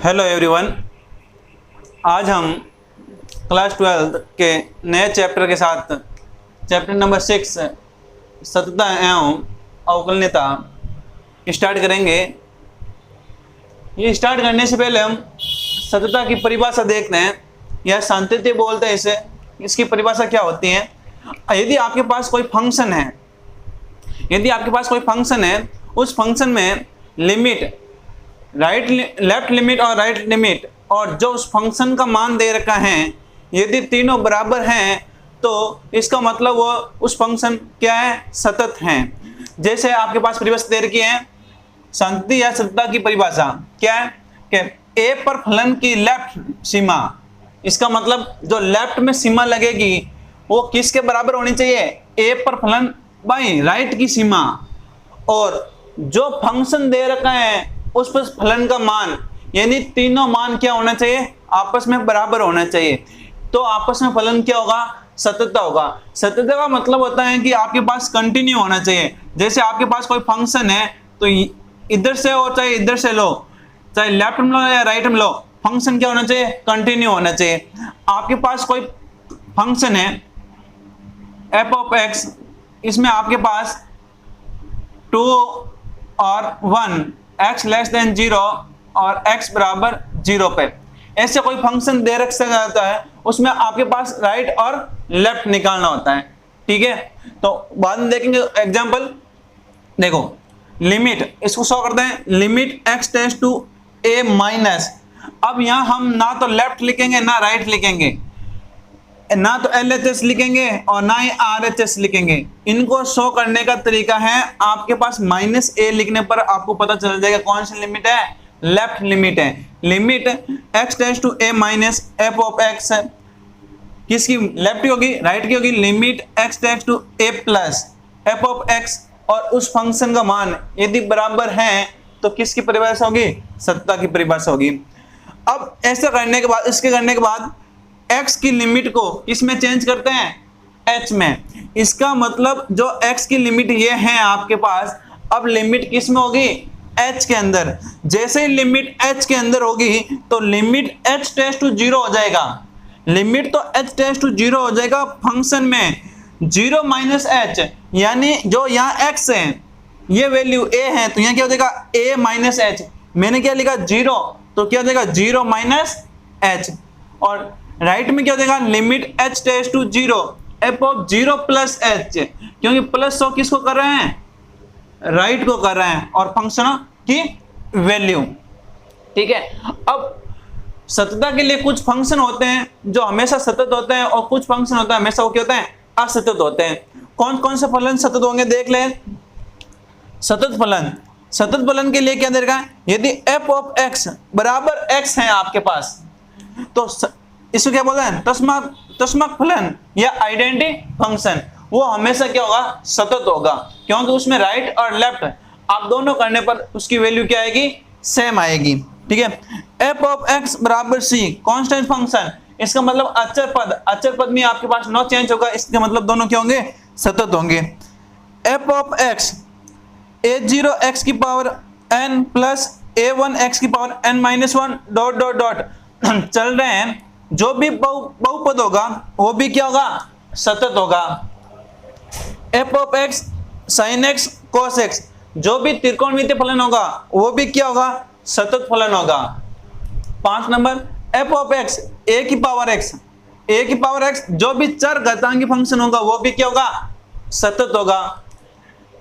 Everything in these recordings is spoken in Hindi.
हेलो एवरीवन, आज हम क्लास 12 के नए चैप्टर के साथ चैप्टर नंबर 6 सततता एवं अवकलनीयता स्टार्ट करेंगे। ये स्टार्ट करने से पहले हम सततता की परिभाषा देखते हैं या सांतत्य बोलते हैं इसे। इसकी परिभाषा क्या होती है? यदि आपके पास कोई फंक्शन है, उस फंक्शन में लिमिट लेफ्ट लिमिट और राइट लिमिट और जो उस फंक्शन का मान दे रखा है, यदि तीनों बराबर हैं तो इसका मतलब वो उस फंक्शन क्या है, सतत है। जैसे आपके पास परिभाषा दे रखी है सांतत्य या सततता की परिभाषा क्या है कि ए पर फलन की लेफ्ट सीमा, इसका मतलब जो लेफ्ट में सीमा लगेगी वो किसके बराबर होनी चाहिए, ए पर फलन बाई राइट की सीमा, और जो फंक्शन दे रखा है उस पर फलन का मान, यानी तीनों मान क्या होना चाहिए, आपस में बराबर होना चाहिए। तो आपस में फलन क्या होगा, सततता होगा। सततता का मतलब होता है कि आपके पास कंटिन्यू होना चाहिए। जैसे आपके पास कोई फंक्शन है तो इधर से हो चाहे इधर से लो, चाहे लेफ्ट में लो या राइट में लो, फंक्शन क्या होना चाहिए, कंटिन्यू होना चाहिए। आपके पास कोई फंक्शन है एफ ऑफ एक्स, इसमें आपके पास 2 और 1 x लेस देन 0 और x बराबर 0 पे ऐसे कोई फंक्शन दे रखा जाता है, उसमें आपके पास राइट और लेफ्ट निकालना होता है। ठीक है, तो बाद में देखेंगे एग्जांपल। देखो लिमिट, इसको शो करते हैं, limit x tends to a minus. अब यहां हम ना तो लेफ्ट लिखेंगे ना राइट लिखेंगे, ना तो LHS लिखेंगे और ना ही RHS लिखेंगे। इनको शो करने का तरीका है, आपके पास -a लिखने पर आपको पता चल जाएगा कौन सी लिमिट है, लेफ्ट लिमिट है। Limit x tends to a minus f of x किसकी, लेफ्ट की होगी, राइट की होगी। Limit x tends to a plus f of x, और उस फंक्शन का मान यदि बराबर है तो किसकी परिभाषा होगी, सततता की परिभाषा होगी। अब ऐसा करने के बाद, इसके करने के बाद x की लिमिट को इसमें चेंज करते हैं, h में। इसका मतलब जो x की लिमिट ये है आपके पास, अब लिमिट किस में होगी, h के अंदर। जैसे ही लिमिट h के अंदर होगी तो लिमिट h टेंड्स टू 0 हो जाएगा। लिमिट तो h टेंड्स टू 0 हो जाएगा फंक्शन में 0 माइनस h, यानी जो यहाँ x है ये वैल्यू a है तो यहाँ क्या हो जाएगा, a माइनस h। मैंने क्या लिखा 0, तो क्या हो जाएगा 0 माइनस h। और राइट में क्या हो जाएगा, limit h tends to 0 f of 0 plus h, क्योंकि प्लस 100 किसको कर रहे हैं, राइट को कर रहे हैं, और फंक्शन की वैल्यू। ठीक है, अब सततता के लिए कुछ फंक्शन होते हैं जो हमेशा सतत होते हैं और कुछ फंक्शन होते हैं हमेशा वो क्या होते हैं, असतत होते हैं। कौन कौन से फलन सतत होंगे देख लें। सतत फलन के लिए क्या दे रखा है, यदि f ऑफ x बराबर x है आपके पास तो इसको क्या बोलते हैं, तस्मक फलन या आइडेंटिटी फंक्शन, वो हमेशा क्या होगा, सतत होगा, क्योंकि उसमें राइट और लेफ्ट आप दोनों करने पर उसकी वैल्यू क्या आएगी, सेम आएगी। ठीक है, f ऑफ x बराबर c कांस्टेंट फंक्शन, इसका मतलब अचर पद में आपके पास नो चेंज होगा, इसका मतलब दोनों क्या होंगे, सतत होंगे। f of x a0 x की power n plus a1 x की power n minus 1 dot dot dot चल रहे हैं, जो भी बहुपद होगा वो भी क्या होगा, सतत होगा। f of x sin x cos x, जो भी त्रिकोणमितीय फलन होगा वो भी क्या होगा, सतत फलन होगा। 5 number f of x a की पावर x, जो भी चर घातांकी फंक्शन होगा वो भी क्या होगा, सतत होगा।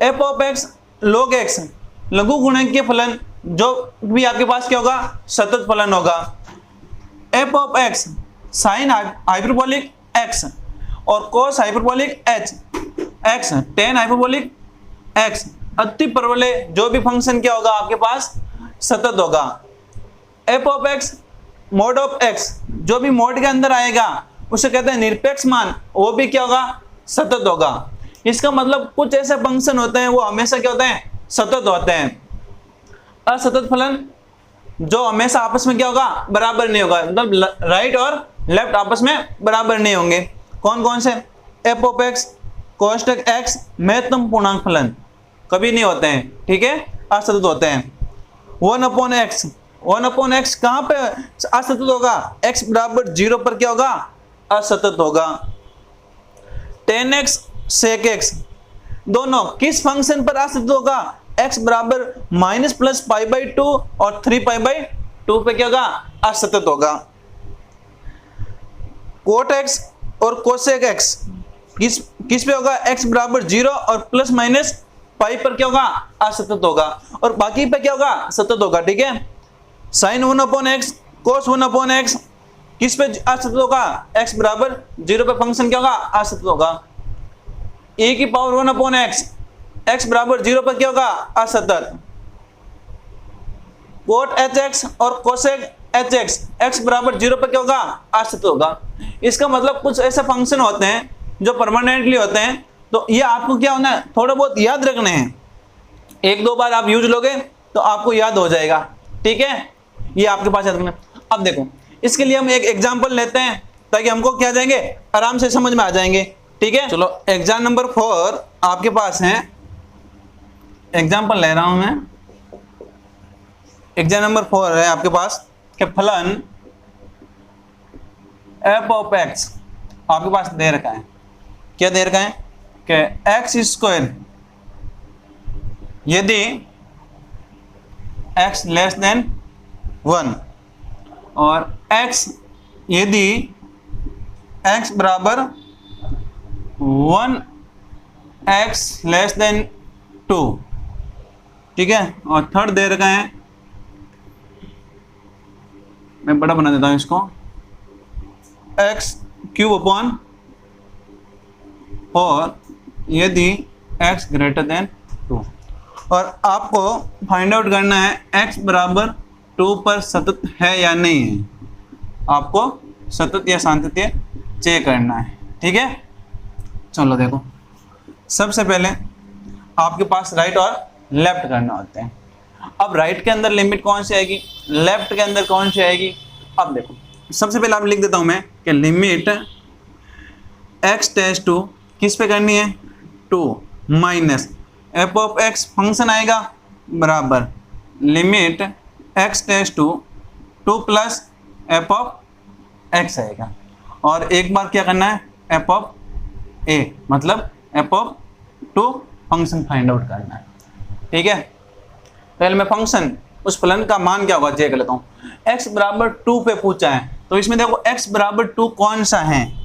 f of x log x लघु गुणकीय फलन, जो भी आपके पास क्या होगा, सतत फलन होगा। f of x sine hyperbolic x और cos hyperbolic x tan hyperbolic x अति परवलय, जो भी फंक्शन क्या होगा आपके पास, सतत होगा। f of x mode of x, जो भी मोड के अंदर आएगा उसे कहते हैं निरपेक्ष मान, वो भी क्या होगा, सतत होगा। इसका मतलब कुछ ऐसे फंक्शन होते हैं वो हमेशा क्या होते हैं, सतत होते हैं। असतत फलन जो हमेशा आपस में क्या होगा, बराबर नहीं होगा, मतलब राइट और लेफ्ट आपस में बराबर नहीं होंगे। कौन कौन से, f ऑफ x कोष्टक x महत्तम पूर्णांक फलन कभी नहीं होते हैं। ठीक है, असतत होते हैं। 1/x 1/x कहाँ पे असतत होगा? x बराबर 0 पर क्या होगा? असतत होगा। tan x sec x दोनों किस फंक्शन पर असतत होगा? x बराबर माइनस प्लस पाई बाई 2 और 3 पाई बाई 2 पे क्या होगा? असतत होगा। कोट x और कोसेक x किस पे होगा? x बराबर 0 और प्लस माइनस पाई पर क्या होगा? असतत होगा। और बाकी पे क्या होगा? सतत होगा। ठीक है। साइन 1/x कोस 1/x किस पे असतत होगा? x बराबर 0 पे फंक्शन क्या होगा? असतत होगा। e की पावर 1/x x बराबर 0 पर क्या होगा? असतत। कोट hx और कोसेक hx x बराबर 0 पर क्या होगा? असतत होगा। इसका मतलब कुछ ऐसे फंक्शन होते हैं जो परमानेंटली होते हैं, तो ये आपको क्या होना है? थोड़ा बहुत याद रखने हैं। एक दो बार आप यूज लोगे तो आपको याद हो जाएगा। ठीक है, ये आपके पास याद रखना। अब देखो, इसके लिए हम एक एग्जांपल लेते हैं ताकि हमको क्या जाएंगे, आराम से समझ में आ जाएंगे। ठीक है, चलो एग्जाम नंबर 4 आपके पास है। एग्जांपल ले रहा हूं मैं। एग्जाम नंबर 4 है आपके पास कि फलन f(x) आपके पास दे रखा है। क्या दे रखा है कि x² यदि x लेस देन 1 और x यदि x बराबर 1x लेस देन 2। ठीक है, और थर्ड दे रखा है, मैं बड़ा बना देता हूं इसको, x³ और यदि x ग्रेटर देन 2। और आपको फाइंड आउट करना है x बराबर 2 पर सतत है या नहीं है। आपको सतत या सांतत्य चेक करना है। ठीक है, चलो देखो, सबसे पहले आपके पास राइट और लेफ्ट करना होते हैं। अब राइट के अंदर लिमिट कौन सी आएगी, लेफ्ट के अंदर कौन सी आएगी? अब देखो, सबसे पहले आप लिख देता हूं मैं कि लिमिट x' किस पे करनी है? 2 माइनस f(x) फंक्शन आएगा बराबर लिमिट x' 2 प्लस f(x) आएगा। और एक बार क्या करना है? f(a) मतलब f(2) फंक्शन फाइंड आउट करना है। ठीक है, पहले मैं फंक्शन उस फलन का मान क्या होगा चेक कर लेता हूं। x बराबर 2 पे पूछा है, तो इसमें देखो x बराबर 2 कौन सा है?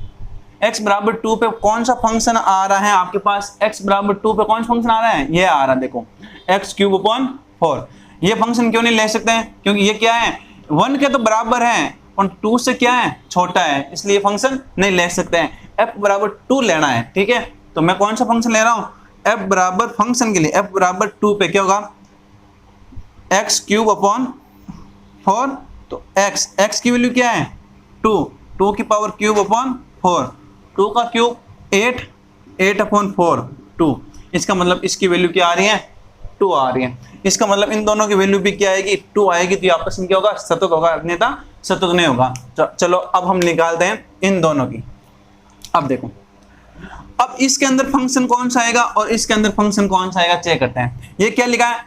x बराबर 2 पे कौन सा फंक्शन आ रहा है आपके पास? x बराबर 2 पे कौन सा फंक्शन आ रहा है? ये आ रहा है, देखो x³/4। ये फंक्शन क्यों नहीं ले सकते हैं? क्योंकि ये क्या है? 1 के तो बराबर है और 2 से क्या है? छोटा है, इसलिए फंक्शन नहीं ले सकते हैं। f बराबर 2 लेना है। ठीक है, तो मैं कौन सा फंक्शन ले रहा हूं? f बराबर फंक्शन के लिए f बराबर 2 पे क्या होगा? x³/4। तो x की वैल्यू क्या है? 2 की पावर³/4, 2 का क्यूब 8/4 2। इसका मतलब इसकी वैल्यू क्या आ रही है? 2 आ रही है। इसका मतलब इन दोनों की वैल्यू भी क्या आएगी? 2 आएगी। तो आपस में क्या होगा? सतत होगा, अन्यथा सतत नहीं होगा। चलो अब हम निकालते हैं इन दोनों की। अब देखो, अब इसके अंदर फंक्शन कौन सा आएगा और इसके अंदर फंक्शन कौन सा आएगा चेक करते हैं। ये क्या लिखा है?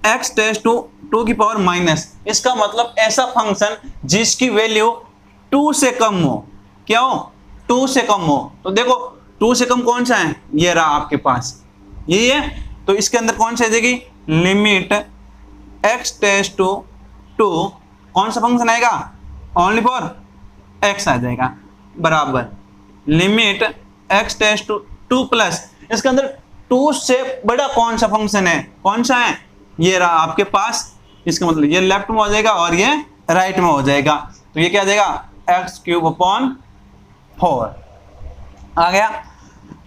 x' 2 की पावर माइनस। इसका मतलब ऐसा फंक्शन जिसकी वैल्यू 2 से कम हो। क्या हो? 2 से कम हो। तो देखो 2 से कम कौन सा है? ये रहा आपके पास, यही है। तो इसके अंदर कौन सा आ जाएगी? लिमिट x' 2 कौन सा फंक्शन आएगा? ओनली फॉर x आ जाएगा बराबर लिमिट x' 2 प्लस, इसके अंदर 2 से बड़ा कौन सा फंक्शन है? कौन सा है? ये रहा आपके पास। इसका मतलब ये लेफ्ट में हो जाएगा और ये राइट में हो जाएगा। तो ये क्या आ जाएगा? x³/4 आ गया।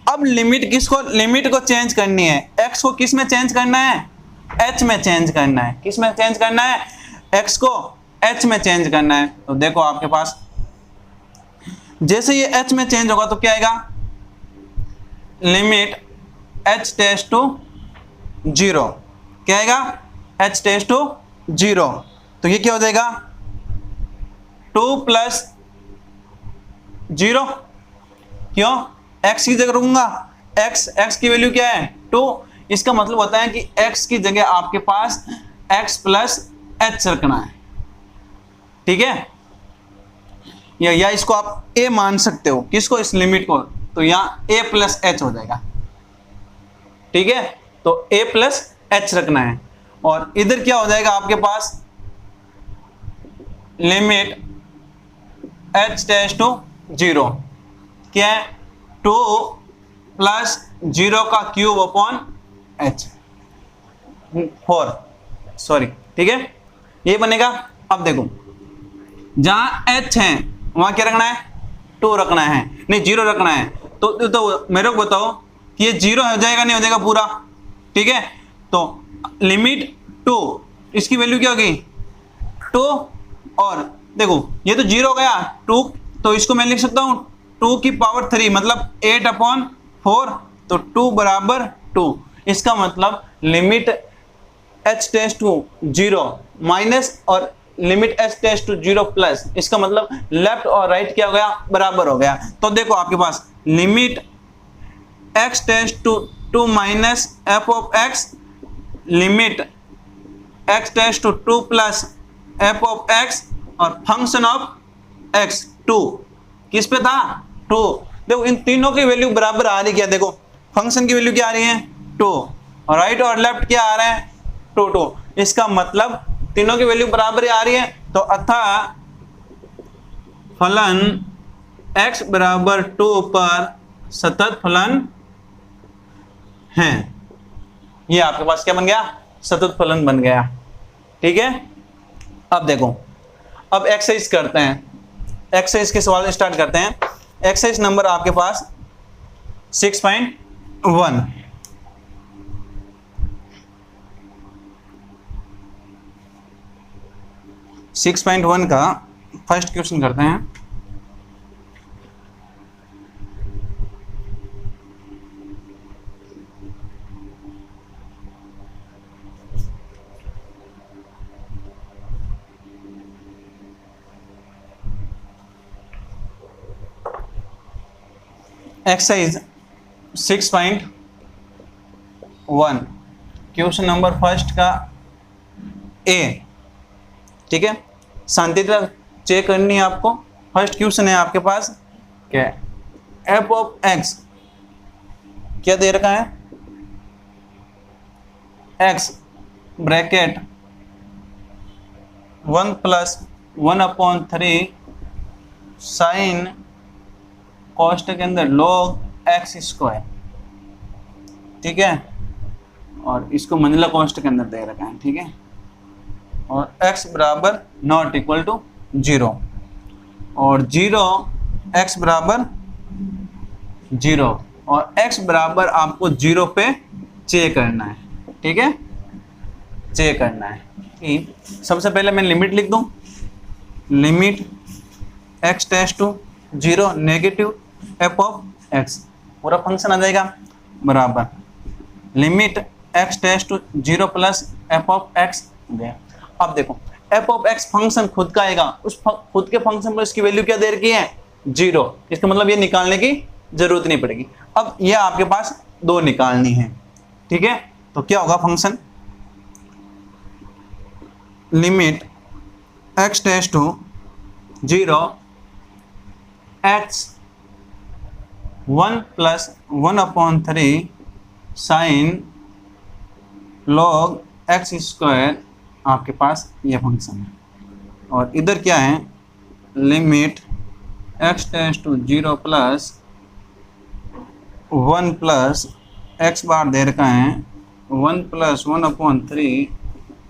अब लिमिट किसको? लिमिट को चेंज करनी है। x को किस में चेंज करना है? h में चेंज करना है। किस में चेंज करना है? x को h में चेंज करना है। तो देखो आपके पास जैसे ये h में चेंज होगा तो क्या आएगा? लिमिट h' 0 क्या आएगा? h' 0। तो ये क्या हो जाएगा? 2 + 0। क्यों? x की जगह रखूंगा। x की वैल्यू क्या है? 2। इसका मतलब होता है कि x की जगह आपके पास x + h रखना है। ठीक है, या इसको आप a मान सकते हो, किसको, इस लिमिट को, तो यहाँ a प्लस एच हो जाएगा। ठीक है, तो a प्लस एच रखना है, और इधर क्या हो जाएगा आपके पास, लिमिट h टेंड्स टू 0, क्या है, 2 प्लस 0 का क्यूब अपॉन h, 4, सॉरी, ठीक है, ये बनेगा। अब देखो जहां h है वहां क्या रखना है, 2 रखना है, नहीं 0 रखना है, तो मेरे को बताओ कि ये 0 हो जाएगा नहीं हो जाएगा पूरा, ठीक है, तो लिमिट 2, इसकी वैल्यू क्या होगी 2, और देखो ये तो 0 हो गया 2, तो इसको मैं लिख सकता हूं 2 की पावर 3 मतलब 8/4, तो 2 बराबर 2, इसका मतलब limit h tends to 0 minus और limit h tends to 0 plus, इसका मतलब लेफ्ट और राइट क्या हो गया, बराबर हो गया। तो देखो आपके पास limit x tends to 2 minus f of x, limit x tends to 2 plus f of x, और फंक्शन ऑफ x 2, किस पे था 2। देखो इन तीनों की वैल्यू बराबर आ रही, क्या देखो फंक्शन की वैल्यू क्या आ रही है 2, और राइट और लेफ्ट क्या आ रहा है 2 2, इसका मतलब तीनों की वैल्यू बराबर आ रही है, तो अतः फलन x बराबर 2 पर सतत फलन है। ये आपके पास क्या बन गया, सतत फलन बन गया। ठीक है, अब देखो, अब एक्सरसाइज करते हैं, एक्सरसाइज के सवाल स्टार्ट करते हैं। एक्सरसाइज नंबर आपके पास 6.1, का फर्स्ट क्वेश्चन करते हैं। एक्सरसाइज 6.1 क्वेश्चन नंबर फर्स्ट का ए। ठीक है, शांति चेक करनी है आपको। फर्स्ट क्वेश्चन है आपके पास क्या है, एफ ऑफ एक्स क्या दे रखा है, एक्स ब्रैकेट 1 + 1/3 साइन कॉस्ट के अंदर log x²। ठीक है, और इसको मंजिला कॉस्ट के अंदर दे रखा है। ठीक है, और x बराबर नॉट इक्वल टू 0, और 0 x बराबर 0, और x बराबर आपको 0 पे चेक करना है। ठीक है, चेक करना है कि सबसे पहले मैं लिमिट लिख दूं, limit x tends to 0 negative f of x, पूरा फंक्शन आ जाएगा, बराबर limit x tends to 0 plus f of x गया। अब देखो f ऑफ x फंक्शन खुद का आएगा, उस खुद के फंक्शन पर इसकी वैल्यू क्या दे रखी है 0, इसका मतलब ये निकालने की जरूरत नहीं पड़ेगी। अब ये आपके पास 2 निकालनी है। ठीक है, तो क्या होगा function, limit x tends to 0 x 1 + 1/3 sine log x² आपके पास ये फंक्शन है, और इधर क्या है, limit x tends to 0 + 1 + x बार दे रखा है 1 + 1/3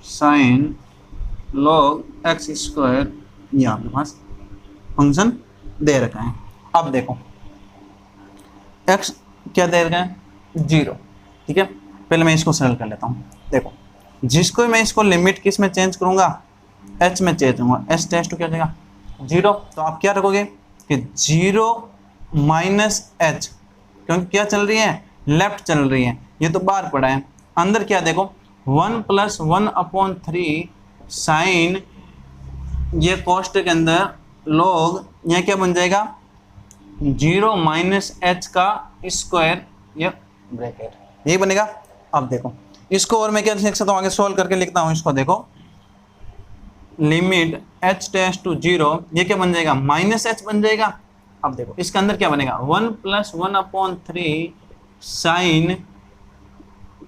साइन log x², ये आपके पास फंक्शन दे रखा है। अब देखो x क्या दे रखा है 0। ठीक है, पहले मैं इसको सरल कर लेता हूँ। देखो जिसको मैं इसको लिमिट किस में चेंज करूंगा, h में चेंज करूंगा, h टेंड्स टू क्या हो जाएगा 0, तो आप क्या रखोगे कि 0 माइनस h, क्योंकि क्या चल रही है, लेफ्ट चल रही है, ये तो बाहर पड़ा है। अंदर क्या देखो 1 + 1/3 साइन, ये कॉस्ट के अंदर log, यह क्या बन जाएगा 0 माइनस h का स्क्वायर, ये ब्रैकेट, यही बनेगा। अब देखो इसको और मैं क्या लिख सकता हूँ, आगे सोल्व करके लिखता हूँ इसको। देखो लिमिट h टेस्ट टू 0, ये क्या बन जाएगा माइनस एच बन जाएगा। अब देखो इसके अंदर क्या बनेगा 1 + 1/3 साइन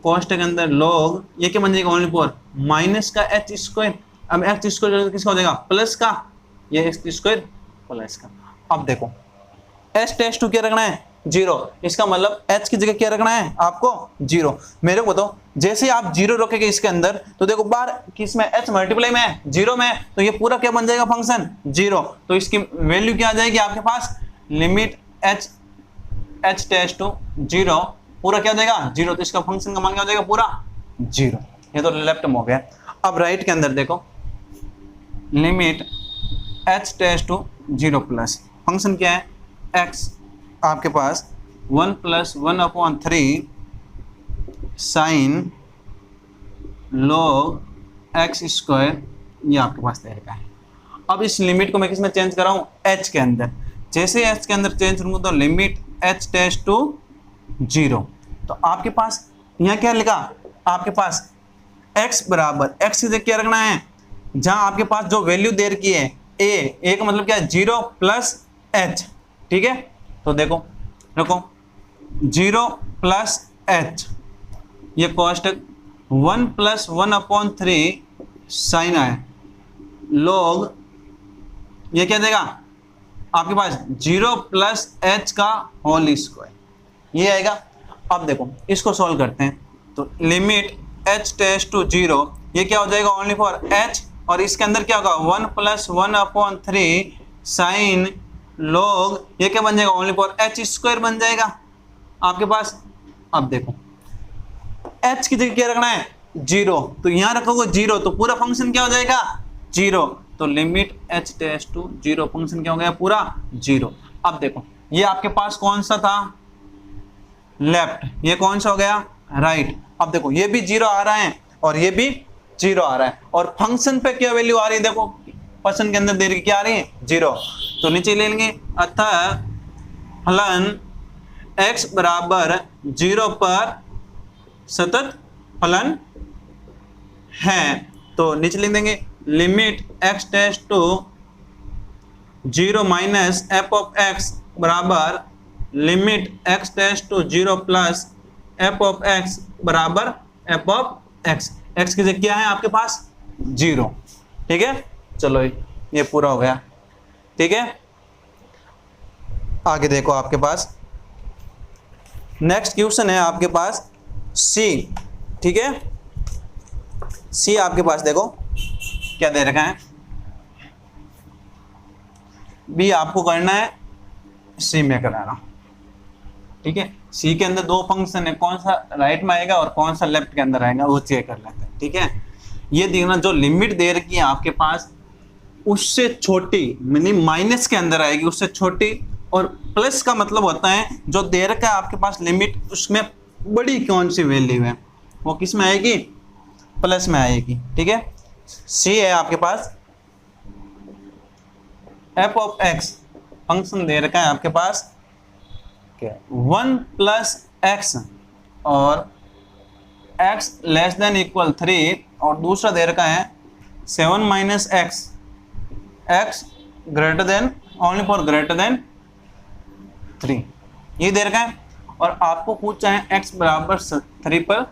कोष्टक के अंदर लॉग, ये क्या बन जाएगा ओनली फॉर माइनस का एच स्क्वायर। अब एच स्क्वायर किसका हो जाएगा प्लस का, ये एक्स स्क्वायर प्लस का। अब देखो एच टेस्ट टू क्या रखना है 0, इसका मतलब h की जगह क्या रखना है आपको 0। मेरे को बताओ जैसे आप 0 रखेंगे इसके अंदर तो देखो बाहर किसमें h मल्टीप्लाई में है 0 में, तो ये पूरा क्या बन जाएगा फंक्शन 0। तो इसकी वैल्यू क्या आ जाएगी आपके पास लिमिट h टेस्ट टू 0 पूरा क्या हो जाएगा 0। तो इसका फंक्शन का मान क्या हो जाएगा पूरा 0। ये तो लेफ्ट में हो गया। अब राइट के अंदर देखो limit h tends to 0 plus function क्या है x आपके पास 1 + 1/3 साइन log x स्क्वायर, ये आपके पास दे रखा है। अब इस लिमिट को मैं किस में चेंज कर रहा हूँ h के अंदर। जैसे h के अंदर चेंज करूँगा तो लिमिट h टेस्ट टू 0, तो आपके पास यहाँ क्या लिखा आपके पास x बराबर x की जगह क्या रखना है, जहाँ आपके पास जो वैल्यू दे रखी है a का मतलब क्या है 0 + h। ठीक है तो देखो 0 + h, ये कोष्टक 1 + 1/3 साइन आए log, ये क्या देगा आपके पास 0 + h का होल स्क्वायर, ये आएगा। अब देखो इसको सॉल्व करते हैं तो लिमिट h टेस्ट टू 0, ये क्या हो जाएगा ओनली फॉर h, और इसके अंदर क्या होगा 1 + 1/3 साइन log, ये क्या बन जाएगा ओनली फॉर h स्क्वायर बन जाएगा आपके पास। अब देखो h की जगह क्या रखना है 0, तो यहां रखोगे 0 तो पूरा फंक्शन क्या हो जाएगा 0। तो limit h tends to 0 function क्या हो गया पूरा 0। अब देखो ये आपके पास कौन सा था लेफ्ट, ये कौन सा हो गया राइट। अब देखो ये भी 0 आ रहा है और ये भी 0 आ रहा है, और फंक्शन पे क्या वैल्यू आ रही है देखो फंक्शन के अंदर दे रही क्या आ रही है 0, तो नीचे ले लेंगे अतः फलन x बराबर 0 पर सतत फलन है। तो नीचे लिख देंगे limit x tends to 0 minus f(x) बराबर limit x tends to 0 plus f(x) बराबर f(x). x की जगह क्या है आपके पास 0। ठीक है चलो ये पूरा हो गया। ठीक है आगे देखो आपके पास नेक्स्ट क्वेश्चन है आपके पास C। ठीक है C आपके पास देखो क्या दे रखा है, B आपको करना है C में कराना। ठीक है C के अंदर दो फंक्शन है, कौन सा राइट में आएगा और कौन सा लेफ्ट के अंदर आएगा वो चेक कर लेते हैं। ठीक है ये देखना जो लिमिट दे रखी है आपके पास उससे छोटी यानी माइनस के अंदर आएगी उससे छोटी, और प्लस का मतलब होता है जो दे रखा है आपके पास लिमिट उसमें बड़ी कौन सी वैल्यू है वो किस में आएगी प्लस में आएगी। ठीक है C है आपके पास f(x) फंक्शन दे रखा है आपके पास 1 + x और x <= 3, और दूसरा दे रखा है 7 - x, x ओनली फॉर > 3, ये दे रखा है। और आपको पूछा है x बराबर 3 पर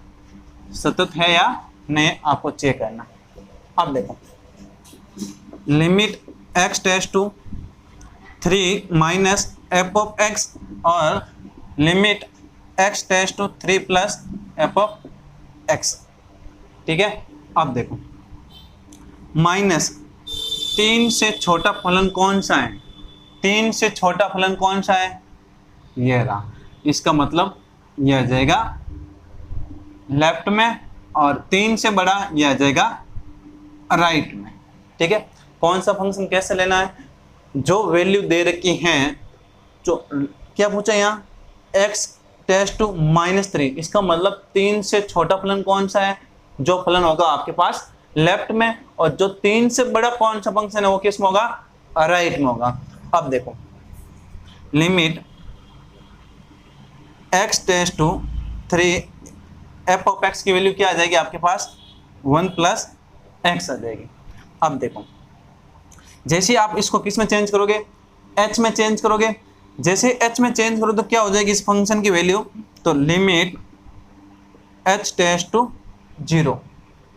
सतत है या नहीं, आपको चेक करना। अब देखो limit x tends to 3 minus f(x) और limit x tends to 3 plus f(x). ठीक है अब देखो माइनस 3 से छोटा फलन कौन सा है, 3 से छोटा फलन कौन सा है ये रहा, इसका मतलब यह आ जाएगा लेफ्ट में, और 3 से बड़ा यह आ जाएगा राइट में। ठीक है कौन सा फंक्शन कैसे लेना है, जो वैल्यू दे रखी हैं, जो क्या पूछा यहाँ x टेस्ट टू -3, इसका मतलब 3 से छोटा फलन कौन सा है, जो फलन होगा आपके पास लेफ्ट में, और जो 3 से बड़ा कौन सा फंक्शन है वो किस में होगा राइट में होगा। अब देखो limit x tends to 3 f(x) की वैल्यू क्या आ जाएगी आपके पास 1 + x आ जाएगी। अब देखो, जैसे आप इसको किस में चेंज करोगे, h में चेंज करोगे, जैसे h में चेंज करो तो क्या हो जाएगी इस फंक्शन की वैल्यू, तो लिमिट h टेंड्स टू 0,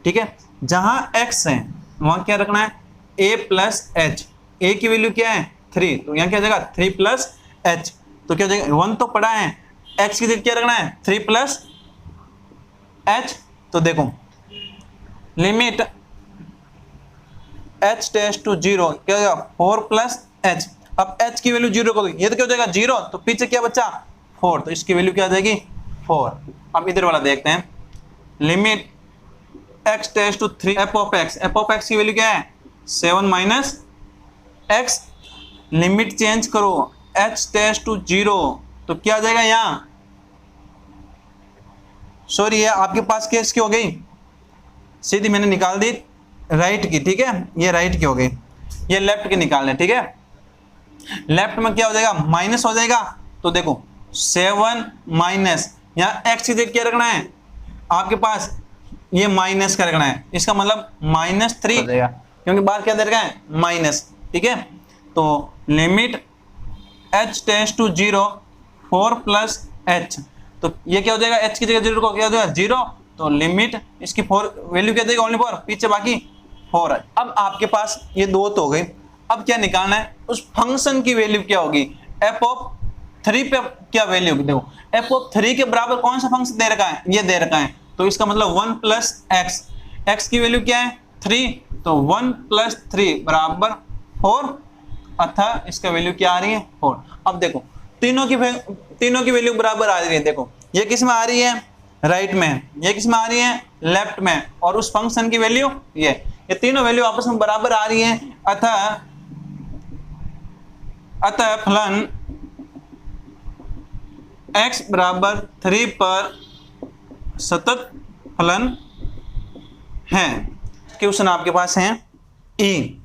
ठीक है। जहां x है वहां क्या रखना है, a प्लस एच, a की वैल्यू क्या है 3, तो यहाँ क्या हो जाएगा 3 प्लस एच, तो क्या हो जाएगा 1 तो पड़ा है, x की जगह क्या रखना है 3 प्लस एच, तो देखो लिमिट h टेंड्स टू 0 क्या हो जाएगा 4 प्लस एच। अब h की वैल्यू 0 को, ये तो क्या हो जाएगा 0, तो पीछे क्या बचा 4, तो इसकी वैल्यू क्या आ जाएगी 4। अब इधर वाला देखते हैं, limit x tends to 3 f of x की वैल्यू क्या है 7 माइनस x, लिमिट चेंज करो h टेंड्स टू 0, तो क्या आ जाएगा यहां, सॉरी ये आपके पास केस की हो गई, सीधी मैंने निकाल दी राइट की, ठीक है, ये राइट की हो गई, ये लेफ्ट की निकालने, ठीक है। लेफ्ट में क्या हो जाएगा माइनस हो जाएगा, तो देखो 7 माइनस, यहाँ x की जगह क्या रखना है आपके पास, ये माइनस का रखना है, इसका मतलब -3 हो जाएगा, क्योंकि बाहर क्या दे रखा है माइनस, ठीक है। तो limit h tends to 0 4 plus h, तो ये क्या हो जाएगा h की जगह 0 को क्या हो जाएगा 0, तो लिमिट इसकी 4 वैल्यू क्या देगा ओनली 4, पीछे बाकी 4 है। अब आपके पास ये दो तो हो गई, अब क्या निकालना है उस फंक्शन की वैल्यू क्या होगी, f ऑफ 3 पे क्या वैल्यू होगी, देखो f ऑफ 3 के बराबर कौन सा फंक्शन दे रखा है, ये दे रखा है, तो इसका मतलब 1 प्लस एक्स, एक्स की वैल्यू क्या है 3, तो 1 प्लस 3 बराबर 4, अतः इसका वैल्यू क्या आ रही है 4। अब देखो तीनों की वैल्यू बराबर आ रही है, देखो ये किस में आ रही है राइट में, ये किस में आ रही है लेफ्ट में, और उस फंक्शन की वैल्यू ये तीनों वैल्यू आपस में बराबर आ रही है, अतः फलन x बराबर 3 पर सतत फलन है। क्वेश्चन आपके पास है ई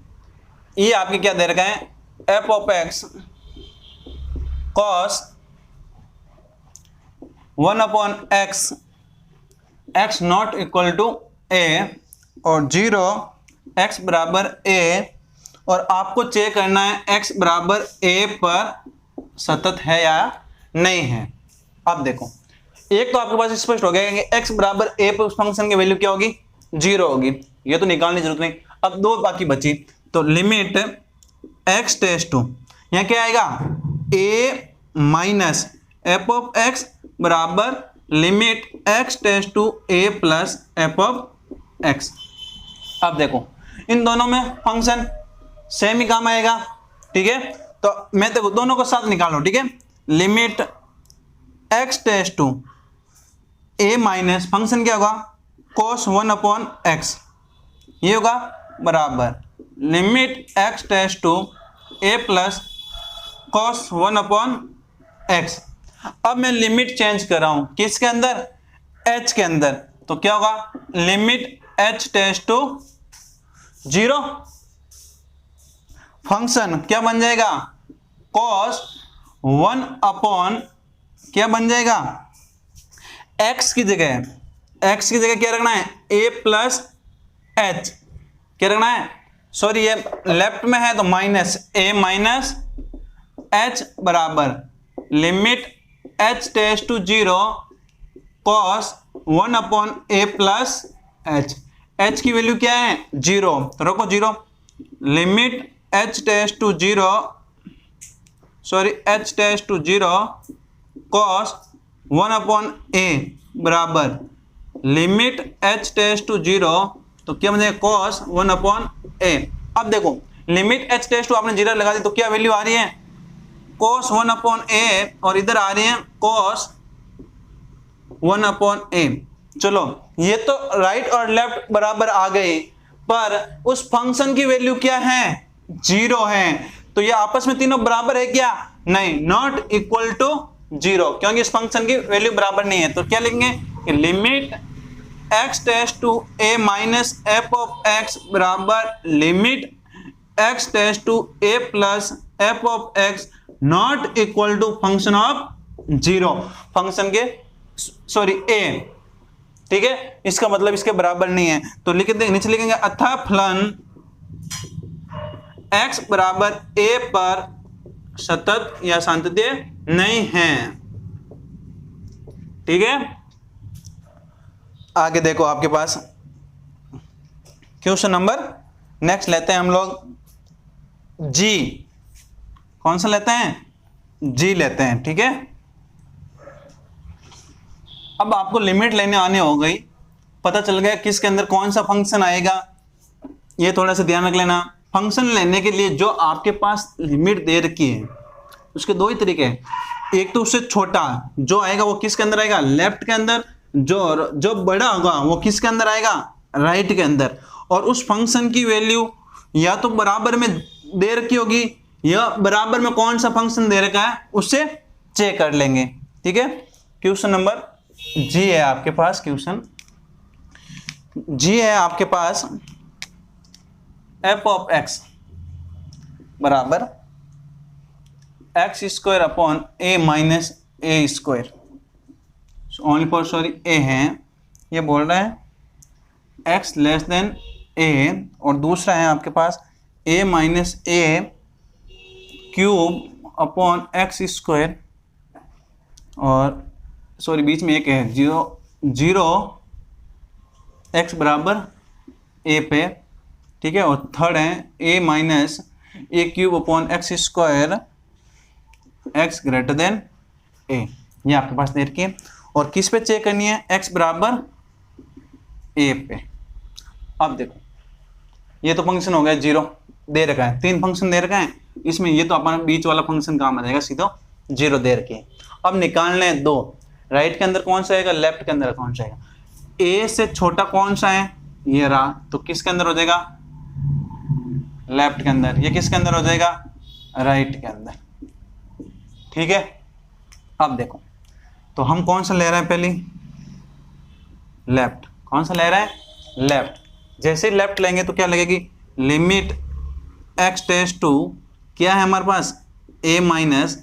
आपके क्या दे रखा है, f of x cos 1 upon x, x not equal to a और 0 x बराबर a, और आपको चेक करना है x बराबर a पर सतत है या नहीं है। अब देखो एक तो आपके पास स्पष्ट हो गया कि x बराबर a पर उस फंक्शन की वैल्यू क्या होगी 0 होगी, ये तो निकालने की जरूरत नहीं। अब दो बाकी बची, तो लिमिट x टेंड्स टू, यहाँ क्या आएगा a minus f of x बराबर limit x tends to a plus f of x। अब देखो इन दोनों में फंक्शन सेम ही काम आएगा, ठीक है, तो मैं देखो दोनों को साथ निकाल लो, ठीक है। Limit x tends to a minus function क्या होगा cos 1 अपॉन x, ये होगा बराबर limit x tends to a plus cos 1 upon x। अब मैं लिमिट चेंज कर रहा हूं किसके अंदर, h के अंदर, तो क्या होगा limit h tends to 0, function क्या बन जाएगा cos 1 अपॉन क्या बन जाएगा x की जगह क्या रखना है a प्लस h, क्या रखना है, सॉरी ये लेफ्ट में है तो माइनस a माइनस h बराबर limit h tends to 0 cos 1 upon a plus h की वैल्यू क्या है 0, तो रखो 0, limit h tends to 0 cos 1 upon a बराबर लिमिट h टेंड्स टू 0, तो क्या बन जाएगा cos 1 अपॉन a। अब देखो लिमिट h टेंड्स टू आपने 0 लगा दी तो क्या वैल्यू आ रही है cos 1 अपॉन a, और इधर आ रही है cos 1 अपॉन a। चलो ये तो राइट और लेफ्ट बराबर आ गए, पर उस फंक्शन की वैल्यू क्या है 0 है, तो ये आपस में तीनों बराबर है क्या, नहीं, नॉट इक्वल टू 0, क्योंकि इस फंक्शन की वैल्यू बराबर नहीं है। तो क्या लिखेंगे कि limit x tends to a minus f of x बराबर limit x tends to a plus f of x not equal to function of 0, function के सॉरी a, ठीक है, इसका मतलब इसके बराबर नहीं है। तो लिख दे नीचे लिखेंगे अतः फलन x बराबर a पर सतत या सांतत्य नहीं है। ठीक है, आगे देखो आपके पास क्वेश्चन नंबर नेक्स्ट लेते हैं हम लोग जी। कौन सा लेते हैं? जी लेते हैं। ठीक है, अब आपको लिमिट लेने आने हो गई, पता चल गया किसके अंदर कौन सा फंक्शन आएगा। ये थोड़ा सा ध्यान रख लेना। फंक्शन लेने के लिए जो आपके पास लिमिट दे रखी है उसके दो ही तरीके हैं। एक तो उससे छोटा जो आएगा वो किसके अंदर आएगा? लेफ्ट के अंदर। जो बड़ा होगा वो किसके अंदर आएगा? राइट के अंदर। और उस फंक्शन की वैल्यू या तो बराबर में दे रखी होगी या बराबर में कौन सा फंक्शन दे रखा है उससे चेक कर लेंगे। ठीक है, क्वेश्चन नंबर जी है आपके पास। क्वेश्चन जी है आपके पास f ऑफ x बराबर x square upon a minus A square. Only for sorry a है, ये बोल रहा है x लेस देन a, और दूसरा है आपके पास a minus A cube upon X square, और सॉरी बीच में एक है जीरो x बराबर a पे। ठीक है, और थर्ड है a minus A cube upon X square x greater than a। ये आपके पास दे रखी है, और किस पे चेक करनी है? x बराबर a पे। अब देखो ये तो फंक्शन हो गया जीरो, दे रखा है। तीन फंक्शन दे रखा है, इसमें ये तो अपना बीच वाला फंक्शन काम आ जाएगा, सीधा जीरो दे रखी है। अब निकालने हैं दो, राइट के अंदर कौन सा आएगा, लेफ्ट के अंदर कौन सा आएगा। a से छोटा कौन सा है? ये रहा, तो किसके अंदर हो जाएगा? लेफ्ट के अंदर। ये किसके अंदर हो जाएगा? राइट के अंदर। ठीक है, अब देखो तो हम कौन सा ले रहे हैं? पहले लेफ्ट। कौन सा ले रहे हैं? लेफ्ट। जैसे लेफ्ट लेंगे तो क्या लगेगी? लिमिट x टेंड्स टू क्या है हमारे पास? a minus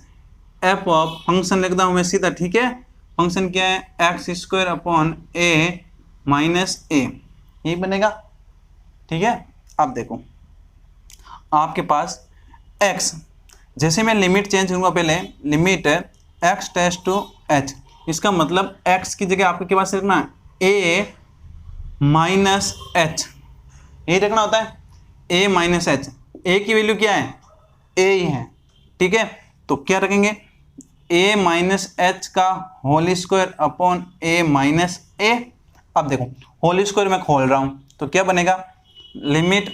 f of function लिखता हूं मैं सीधा। ठीक है, फंक्शन क्या है? X square upon a minus a, यही बनेगा। ठीक है, अब देखो आपके पास x, जैसे मैं लिमिट चेंज करूंगा, पहले limit x tends to h, इसका मतलब x की जगह आपके पास रखना है a माइनस एच, यही रखना होता है a माइनस एच। a की वैल्यू क्या है? a ही है। ठीक है, तो क्या रखेंगे? a माइनस एच का whole square upon a minus a. अब देखो होल स्क्वायर मैं खोल रहा हूं तो क्या बनेगा? लिमिट,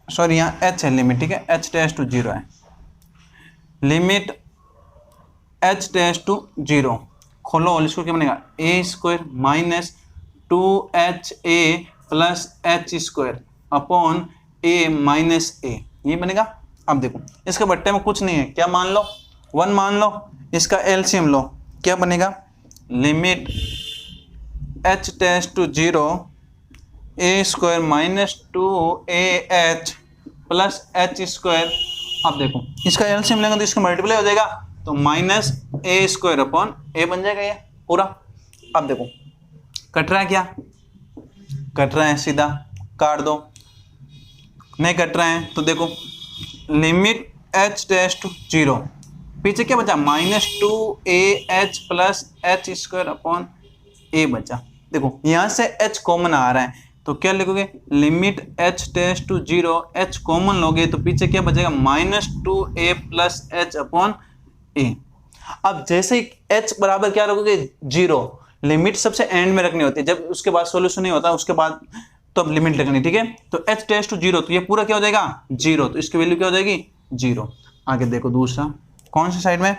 सॉरी यहाँ h है लिमिट। ठीक है, h टेंड्स टू जीरो है। Limit h tends to zero, खोलो होल स्क्वायर, क्या बनेगा? a square minus 2ha plus H square upon a minus a, ये बनेगा। अब देखो इसके बट्टे में कुछ नहीं है, क्या मान लो? 1 मान लो, इसका एलसीएम लो, क्या बनेगा? Limit h tends to zero a square minus 2ah plus H square. अब देखो इसका एलसीएम लेंगे तो इसका मल्टीप्लाई हो जाएगा, तो माइनस ए स्क्वायर अपॉन ए बन जाएगा ये पूरा। अब देखो कट रहा है, क्या कट रहा है? सीधा काट दो। नहीं कट रहा है तो देखो limit h tends to zero, पीछे क्या बचा? Minus 2ah plus H square upon a बचा। देखो यहाँ से h कॉमन आ रहा है तो क्या लिखोगे? Limit h tends to zero, h common लोगे तो पीछे क्या बचेगा? Minus 2a plus h upon a. अब जैसे ही h बराबर क्या रखोगे? जीरो। लिमिट सबसे एंड में रखनी होती है, जब उसके बाद सॉल्यूशन नहीं होता उसके बाद तो अब लिमिट रखनी। ठीक है, तो h टेंड्स टू जीरो, तो ये पूरा क्या हो जाएगा? जीरो, तो इसकी वैल्यू क्या हो जाएगी? जीरो। आगे देखो दूसरा, कौन सी साइड में?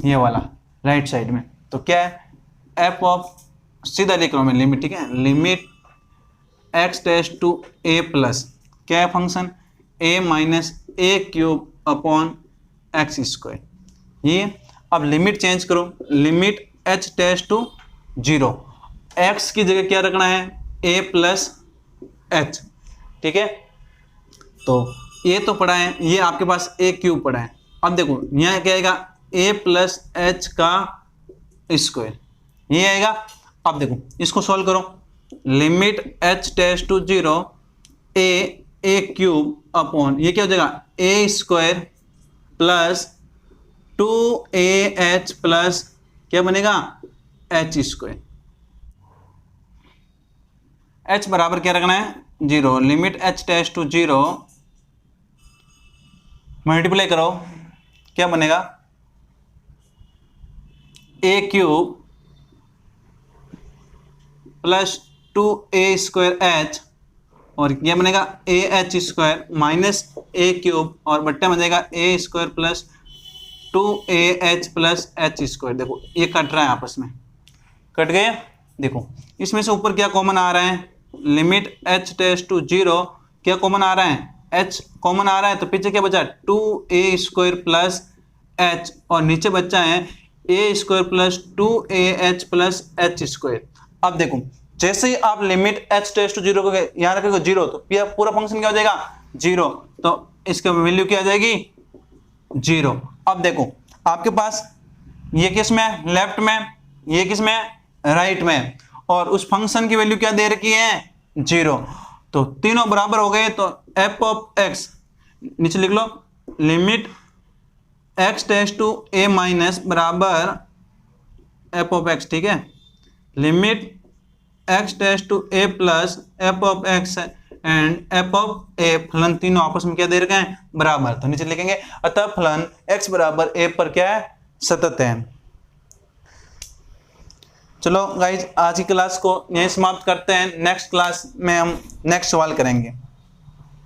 ये वाला राइट साइड में। तो क्या है? f ऑफ, सीधा लिख रहा हूं मैं लिमिट। ठीक है, limit x tends to a plus क्या है function? a minus A cube upon X square. ये अब लिमिट चेंज करो, limit h tends to zero, x की जगह क्या रखना है? a plus H. ठीक है, तो ये तो पड़ा है, ये आपके पास a क्यूब पड़ा है। अब देखो यहाँ क्या आएगा? a प्लस एच का स्क्वायर, ये आएगा। अब देखो इसको सॉल्व करो, limit h tends to zero, a A cube upon ये क्या हो जाएगा a square plus 2AH plus क्या बनेगा एच स्क्वायर। h बराबर क्या रखना है 0, limit h tends to 0 multiply करो क्या बनेगा a cube plus 2A square h और यह बनेगा a h square minus A cube और बट्टे में जाएगा a square plus 2AH plus H square. देखो ये कट रहा है आपस में, कट गए। देखो इसमें से ऊपर क्या कॉमन आ रहा है लिमिट h टेस्ट टू 0 क्या कॉमन आ रहा है h कॉमन आ रहा है तो पीछे क्या बचा 2A स्क्वायर प्लस h और नीचे बचा है a square plus 2AH plus H square. अब देखो जैसे ही आप लिमिट h टेस्ट टू 0 को यहाँ रखोगे 0 तो पूरा फंक्शन क्या हो जाएगा 0, तो इसका वैल्यू क्या आ जाएगी 0। अब देखो आपके पास ये किस में है लेफ्ट में, ये किस में है राइट में, और उस फंक्शन की वैल्यू क्या दे रखी है 0, तो तीनों बराबर हो गए। तो f ऑफ x नीचे लिख लो limit x tends to a minus बराबर f ऑफ x, ठीक है, limit x tends to a plus f of x and f of a, फलन तीनों आपस में क्या दे रखे हैं बराबर, तो नीचे लिखेंगे अतः फलन x बराबर a पर क्या है सतत है। चलो गाइज आज की क्लास को यहीं समाप्त करते हैं, नेक्स्ट क्लास में हम नेक्स्ट सवाल करेंगे।